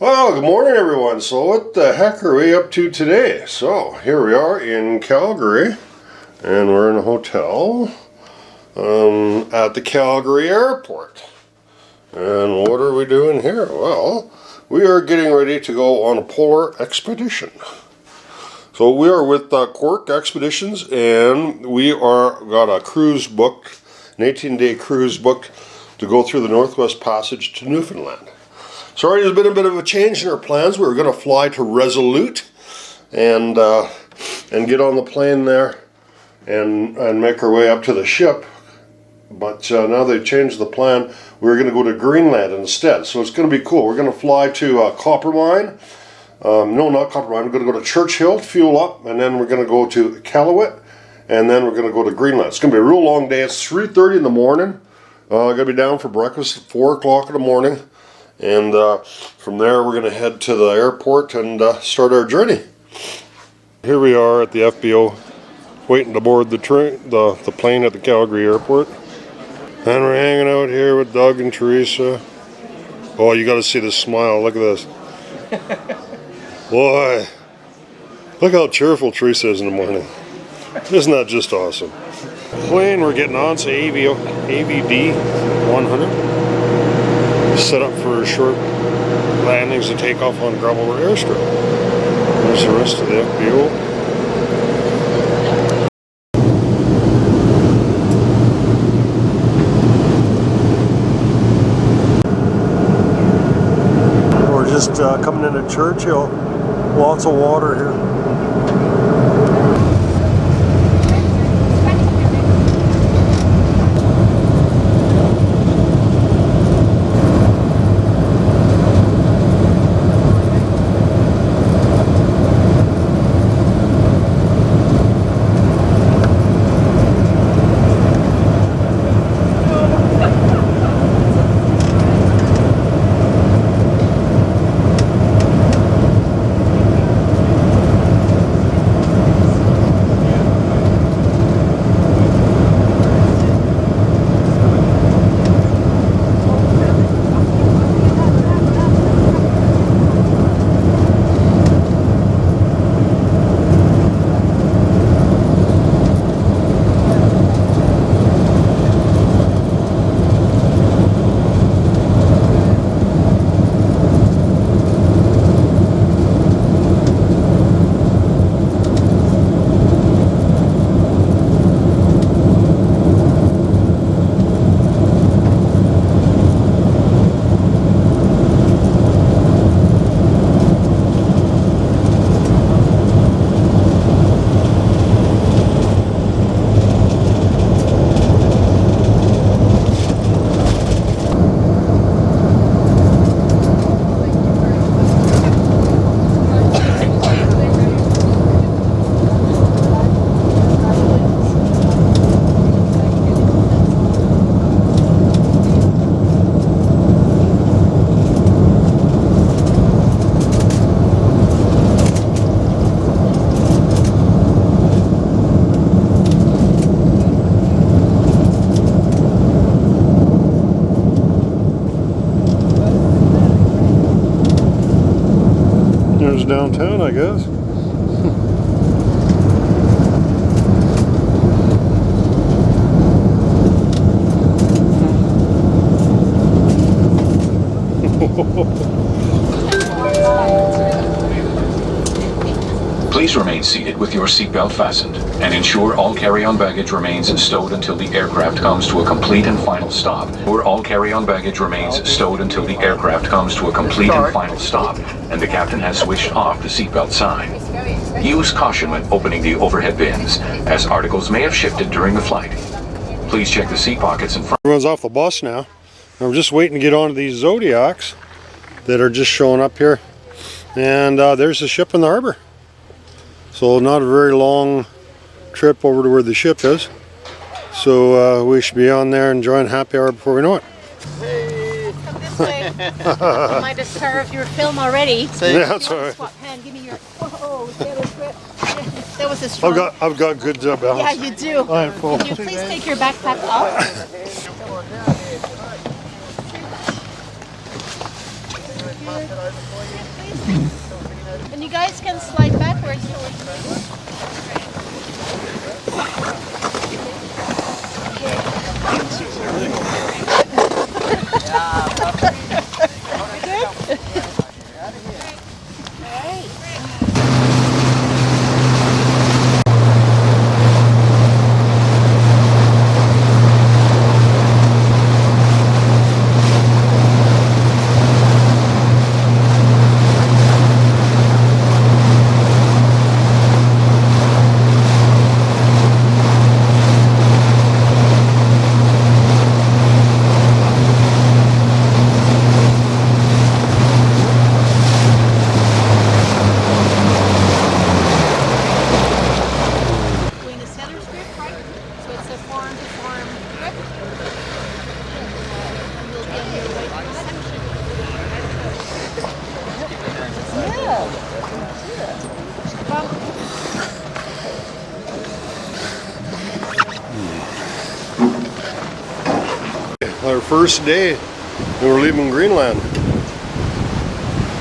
Well, good morning everyone. So what the heck are we up to today? So here we are in Calgary and we're in a hotel at the Calgary airport. And what are we doing here? Well, we are getting ready to go on a polar expedition. So we are with Quirk Expeditions and we got a cruise booked, an 18-day cruise booked to go through the Northwest Passage to Newfoundland. Sorry, there's been a bit of a change in our plans. We were going to fly to Resolute and get on the plane there and make our way up to the ship. But now they've changed the plan. We're going to go to Greenland instead. So it's going to be cool. We're going to fly to Coppermine. No, not Coppermine. We're going to go to Churchill, fuel up, and then we're going to go to Iqaluit, and then we're going to go to Greenland. It's going to be a real long day. It's 3:30 in the morning. I'm going to be down for breakfast at 4 o'clock in the morning. And from there we're going to head to the airport and start our journey. Here we are at the FBO, waiting to board the plane at the Calgary airport. And we're hanging out here with Doug and Teresa. Oh, you got to see this smile. Look at this. Boy, look how cheerful Teresa is in the morning. Isn't that just awesome? Plane we're getting on, so AVD 100. Set up for short landings and takeoff on gravel airstrip. There's the rest of the FBO. We're just coming into Churchill. Lots of water here. Downtown, I guess. Please remain seated with your seatbelt fastened and ensure all carry-on baggage remains stowed until the aircraft comes to a complete and final stop. Or all carry-on baggage remains stowed until the aircraft comes to a complete and final stop and the captain has switched off the seatbelt sign. Use caution when opening the overhead bins, as articles may have shifted during the flight. Please check the seat pockets in front. Everyone's off the bus now. And we're just waiting to get onto these Zodiacs that are just showing up here. And there's the ship in the harbor. So not a very long trip over to where the ship is. So we should be on there enjoying happy hour before we know it. Hey. Come this way. You might have starved your film already. Yeah, that's all right. Swap hand. Give me your. Whoa, that was good. That was a strong. I've got good balance. Yeah, you do. I'm full. Can you please take your backpack off? And you guys can slide backwards so we Our first day, we were leaving Greenland,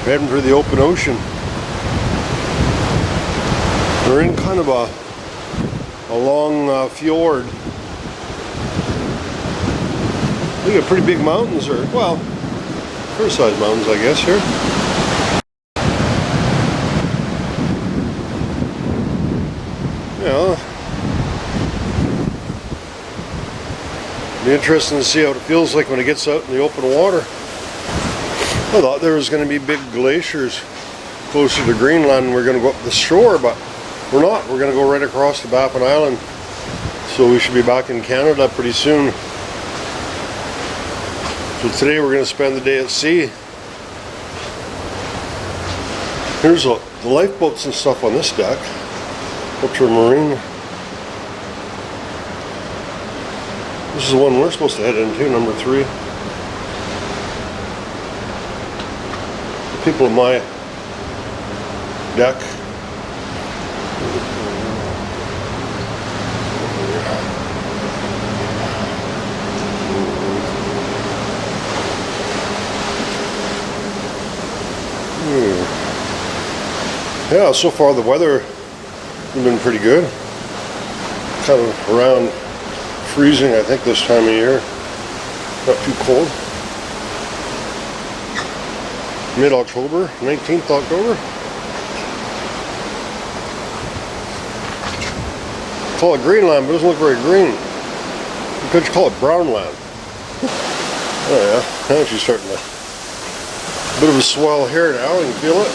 heading for the open ocean. We're in kind of a long fjord. We got pretty big mountains, or well, fair sized mountains, I guess here. Yeah. Be interesting to see how it feels like when it gets out in the open water. I thought there was going to be big glaciers closer to Greenland and we're going to go up the shore, but we're not. We're going to go right across the Baffin Island. So we should be back in Canada pretty soon. So today we're going to spend the day at sea. Here's the lifeboats and stuff on this deck. Ultramarine. This is the one we're supposed to head into, number 3. The people in my deck. Yeah, so far the weather has been pretty good. Kind of around freezing, I think, this time of year. Not too cold. Mid-October, 19th October. Call it Greenland, but it doesn't look very green. You could call it Brownland. Oh yeah, now she's starting to. A bit of a swell here now, you can feel it.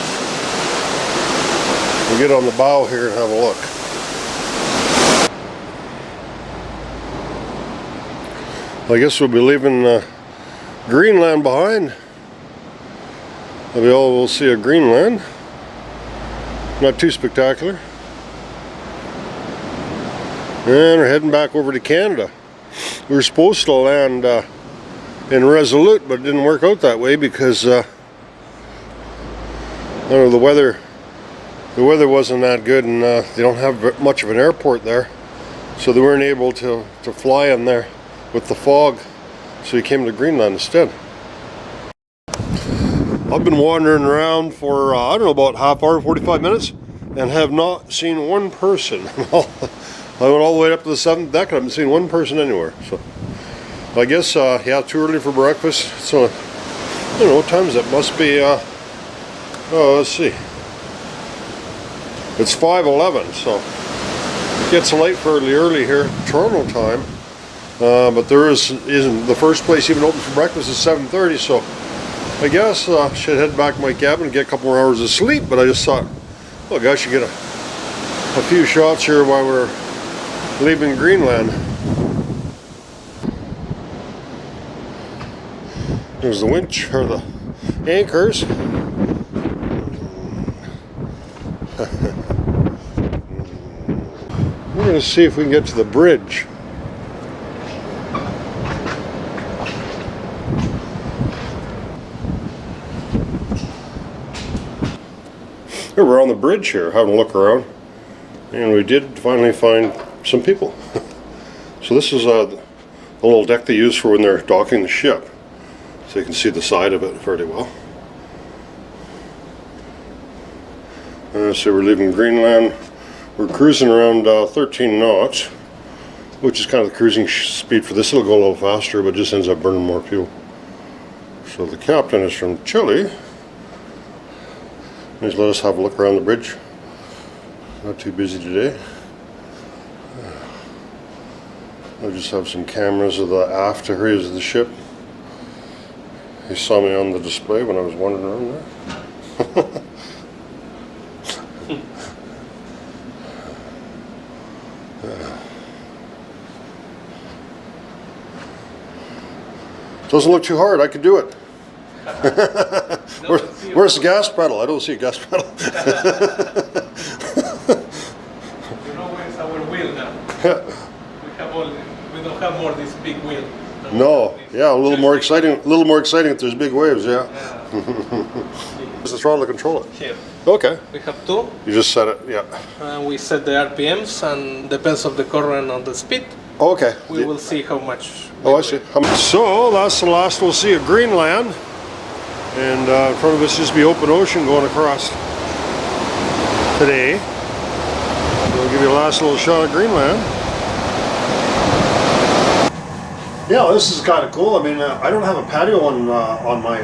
We'll get on the bow here and have a look. I guess we'll be leaving Greenland behind. Maybe all we'll see of Greenland. Not too spectacular. And we're heading back over to Canada. We were supposed to land in Resolute, but it didn't work out that way because I don't know, the weather wasn't that good, and they don't have much of an airport there, so they weren't able to fly in there with the fog, so we came to Greenland instead. I've been wandering around for I don't know, about half hour, 45 minutes, and have not seen one person. I went all the way up to the 7th deck and I haven't seen one person anywhere. So I guess yeah, too early for breakfast. So I don't know what time is it. Must be oh, let's see, it's 5:11, so it gets light fairly early here, Toronto time. But there isn't the first place even open for breakfast is 7:30, so I guess I should head back to my cabin and get a couple more hours of sleep. But I just thought, well, I should get a few shots here while we're leaving Greenland. There's the winch, or the anchors. We're going to see if we can get to the bridge. Here, we're on the bridge here, having a look around, and we did finally find some people. So this is a little deck they use for when they're docking the ship, so you can see the side of it fairly well. So we're leaving Greenland. We're cruising around 13 knots, which is kind of the cruising speed for this. It'll go a little faster, but just ends up burning more fuel. So the captain is from Chile. He's let us have a look around the bridge. Not too busy today. I just have some cameras of the aft areas of the ship. He saw me on the display when I was wandering around there. Doesn't look too hard, I could do it. Where's the gas pedal? I don't see a gas pedal. You know where's our wheel now? We don't have more this big wheel. No, yeah, a little more exciting. A little more exciting if there's big waves. Yeah. Is the throttle to control it? Here. Okay. We have two. You just set it. Yeah. We set the RPMs and depends on the current on the speed. Okay. We will see how much. Oh, I see. So that's the last we'll see of Greenland, and in front of us just be open ocean going across today. We'll give you a last little shot of Greenland. Yeah, this is kind of cool. I mean, I don't have a patio on my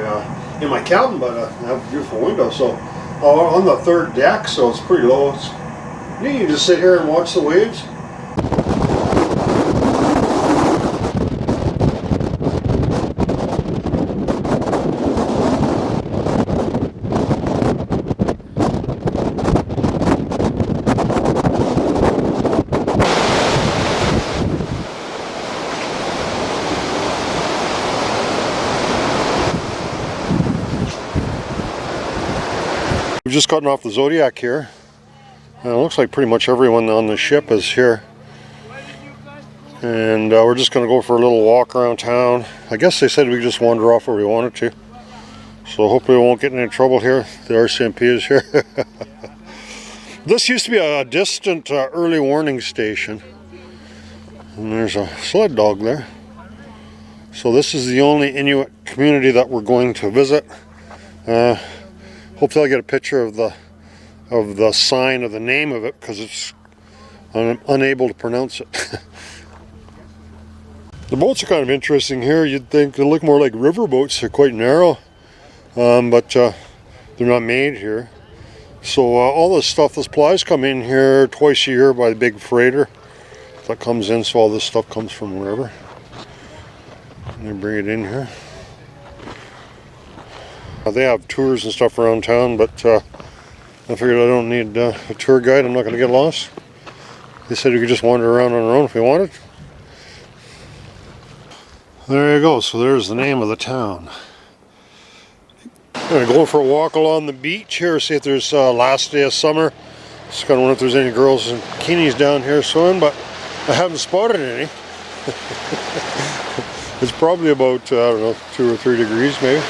in my cabin, but I have a beautiful window. So on the third deck, so it's pretty low. You can just sit here and watch the waves. We've just gotten off the Zodiac here, and it looks like pretty much everyone on the ship is here. And we're just going to go for a little walk around town. I guess they said we could just wander off where we wanted to. So hopefully we won't get in any trouble here. The RCMP is here. This used to be a distant early warning station. And there's a sled dog there. So this is the only Inuit community that we're going to visit. Hopefully I'll get a picture of the sign of the name of it, because I'm unable to pronounce it. The boats are kind of interesting here. You'd think they look more like river boats. They're quite narrow, but they're not made here. So all this stuff, the supplies come in here twice a year by the big freighter that comes in. So all this stuff comes from wherever, and they bring it in here. They have tours and stuff around town, but I figured I don't need a tour guide. I'm not going to get lost. They said we could just wander around on our own if we wanted. There you go. So there's the name of the town. I'm going to go for a walk along the beach here, see if there's last day of summer. Just kind of wonder if there's any girls in bikinis down here swimming, but I haven't spotted any. It's probably about, I don't know, 2 or 3 degrees maybe.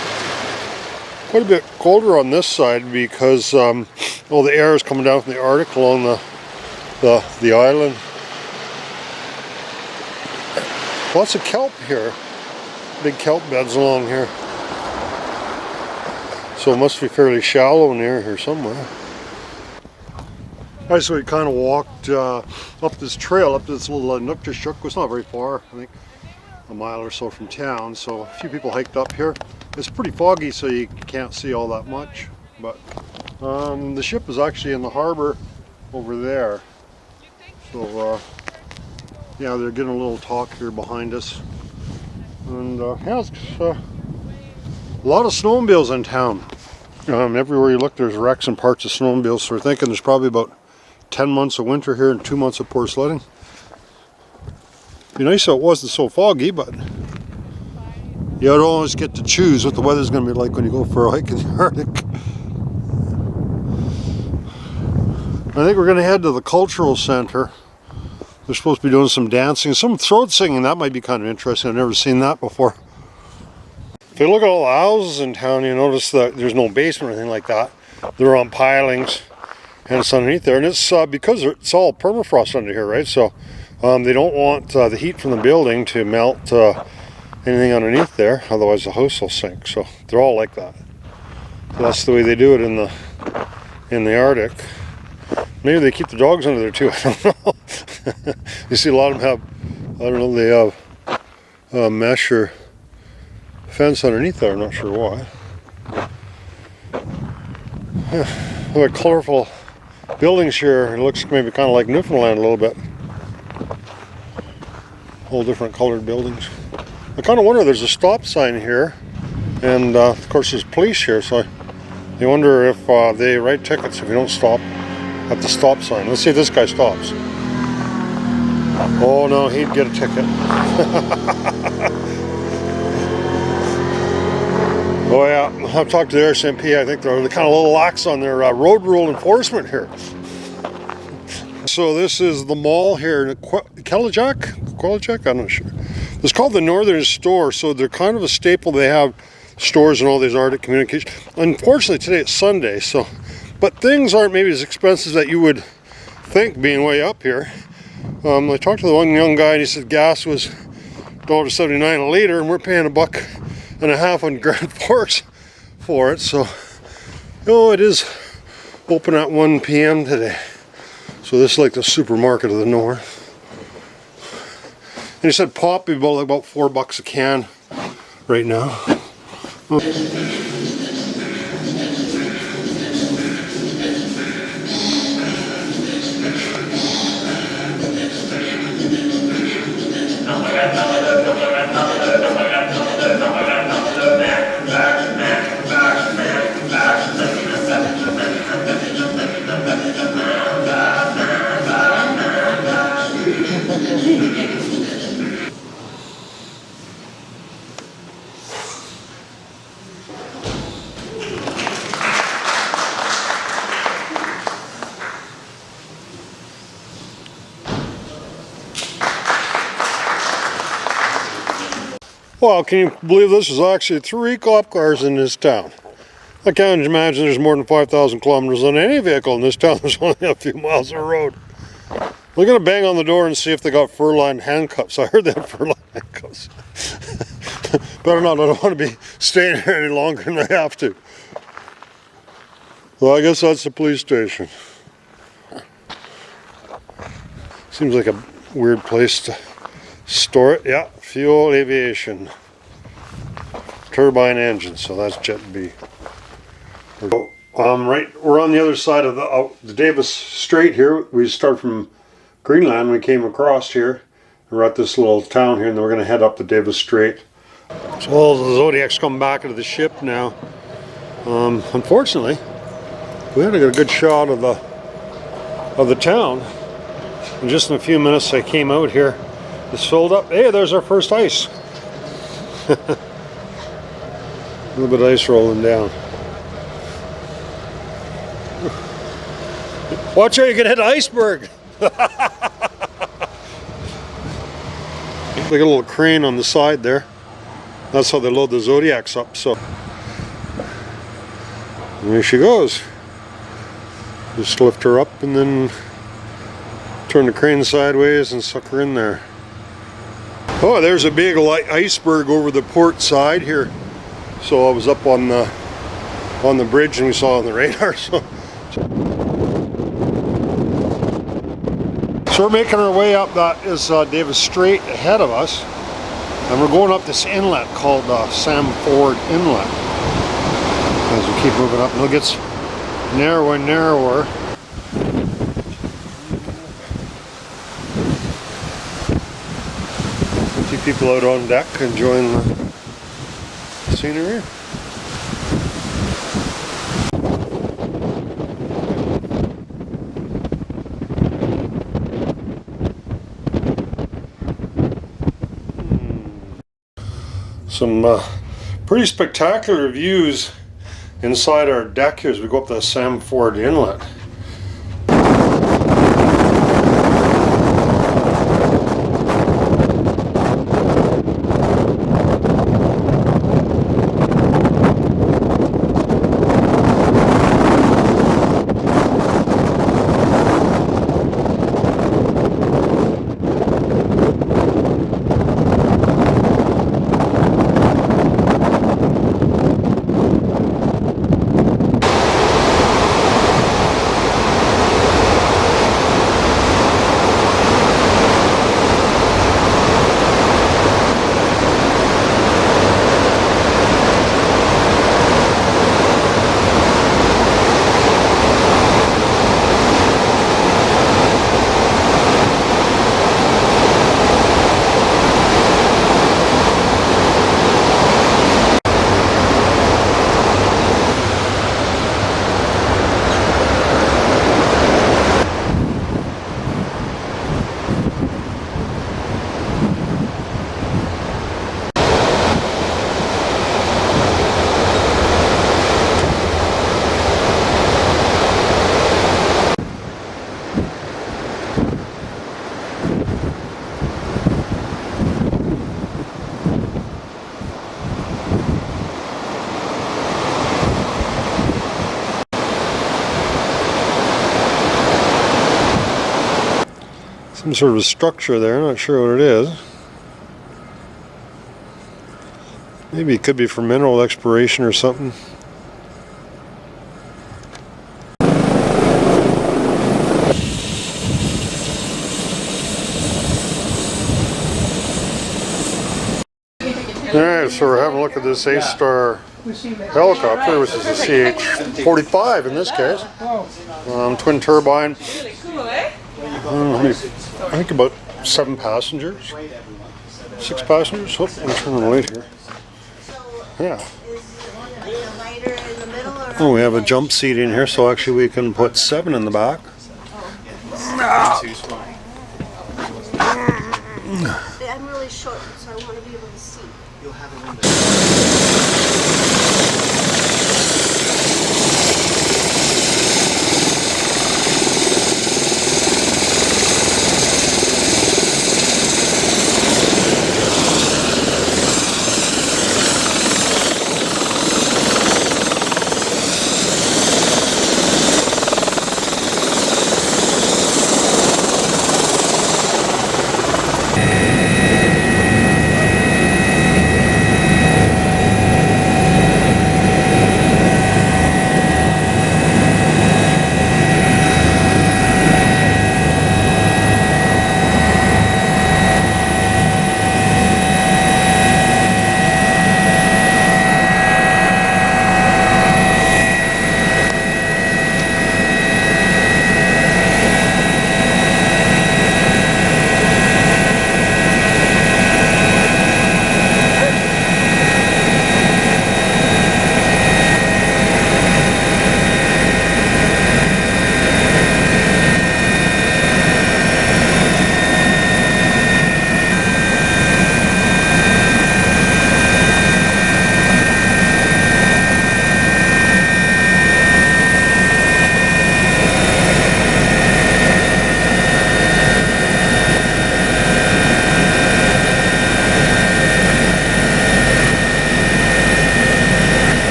Quite a bit colder on this side because all the air is coming down from the Arctic along the island. Lots of kelp here, big kelp beds along here. So it must be fairly shallow near here somewhere. Alright, so we kind of walked up this trail, up this little Qikiqtarjuaq. It's not very far, I think a mile or so from town. So a few people hiked up here. It's pretty foggy, so you can't see all that much, but the ship is actually in the harbor over there. So yeah, they're getting a little talk here behind us, and yeah, it's a lot of snowmobiles in town. Everywhere you look, there's wrecks and parts of snowmobiles. So we're thinking there's probably about 10 months of winter here and 2 months of poor sledding. Be nice if it wasn't so foggy, but you don't always get to choose what the weather's going to be like when you go for a hike in the Arctic. I think we're going to head to the cultural center. They're supposed to be doing some dancing, some throat singing. That might be kind of interesting. I've never seen that before. If you look at all the houses in town, you notice that there's no basement or anything like that. They're on pilings, and it's underneath there. And it's because it's all permafrost under here, right? So they don't want the heat from the building to melt anything underneath there, otherwise the house will sink. So they're all like that. So that's the way they do it in in the Arctic. Maybe they keep the dogs under there too, I don't know. You see a lot of them have, I don't know, they have a mesh or fence underneath there, I'm not sure why. What colorful buildings here. It looks maybe kind of like Newfoundland a little bit. All different colored buildings. I kind of wonder, there's a stop sign here, and of course there's police here, so I wonder if they write tickets if you don't stop at the stop sign. Let's see if this guy stops. Oh no, he'd get a ticket. Oh yeah, I've talked to the RCMP. I think they're kind of a little lax on their road rule enforcement here. So this is the mall here in Qikiqtarjuaq, I'm not sure. It's called the Northern Store, so they're kind of a staple. They have stores in all these Arctic communications. Unfortunately, today it's Sunday, so, but things aren't maybe as expensive that you would think being way up here. I talked to the one young guy and he said gas was $1.79 a liter, and we're paying $1.50 on Grand Forks for it. So, it is open at 1 p.m. today. So this is like the supermarket of the north. And he said pop would be about $4 a can right now. Well, can you believe this is actually 3 cop cars in this town? I can't imagine there's more than 5,000 kilometers on any vehicle in this town. There's only a few miles of road. We're going to bang on the door and see if they got fur-lined handcuffs. I heard they have fur-lined handcuffs. Better not, I don't want to be staying here any longer than I have to. Well, I guess that's the police station. Seems like a weird place to store it. Yeah, fuel aviation. Turbine engine, so that's Jet B. Right, we're on the other side of the Davis Strait here. We start from Greenland. We came across here. We're at this little town here, and then we're going to head up the Davis Strait. So all the Zodiac's come back into the ship now. Unfortunately, we had to get a good shot of the town. And just in a few minutes, I came out here. It's filled up. Hey, there's our first ice. A little bit of ice rolling down. Watch out, you can hit an iceberg. They got a little crane on the side there. That's how they load the Zodiacs up. So there she goes. Just lift her up and then turn the crane sideways and suck her in there. Oh, there's a big iceberg over the port side here. So I was up on the bridge and we saw on the radar. So we're making our way up. That is Davis Strait ahead of us, and we're going up this inlet called Sam Ford Inlet. As we keep moving up, and it gets narrower and narrower. See people out on deck enjoying the scenery. Some pretty spectacular views inside our deck here as we go up the Sam Ford Inlet. Some sort of a structure there, not sure what it is. Maybe it could be for mineral exploration or something. Alright, so we're having a look at this A-Star helicopter, which is a CH-45 in this case. Twin turbine. I think about 7 passengers. 6 passengers? Oh, I'm turning the light here. Yeah. Oh, we have a jump seat in here, so actually we can put 7 in the back. I'm really short, so I want to be able to see. You'll have a window.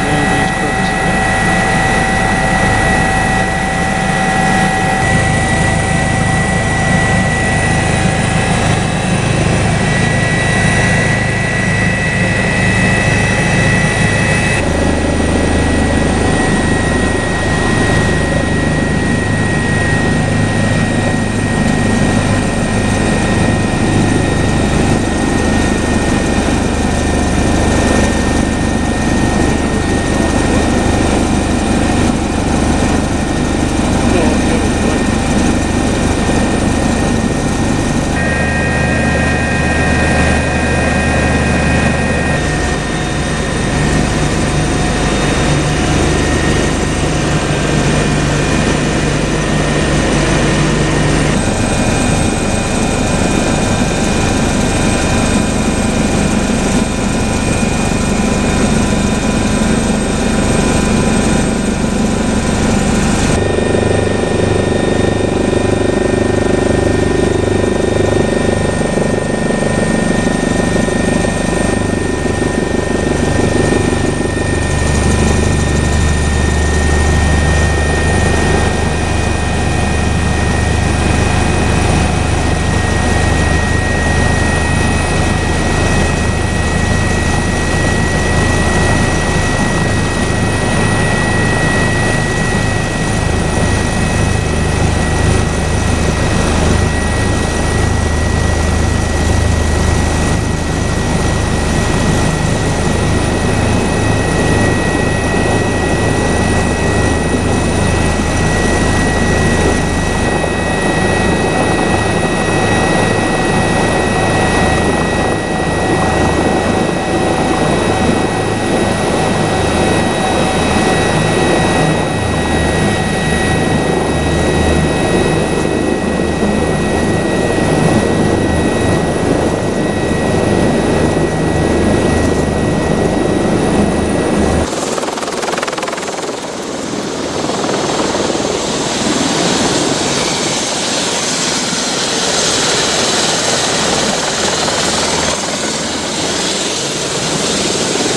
these crooks.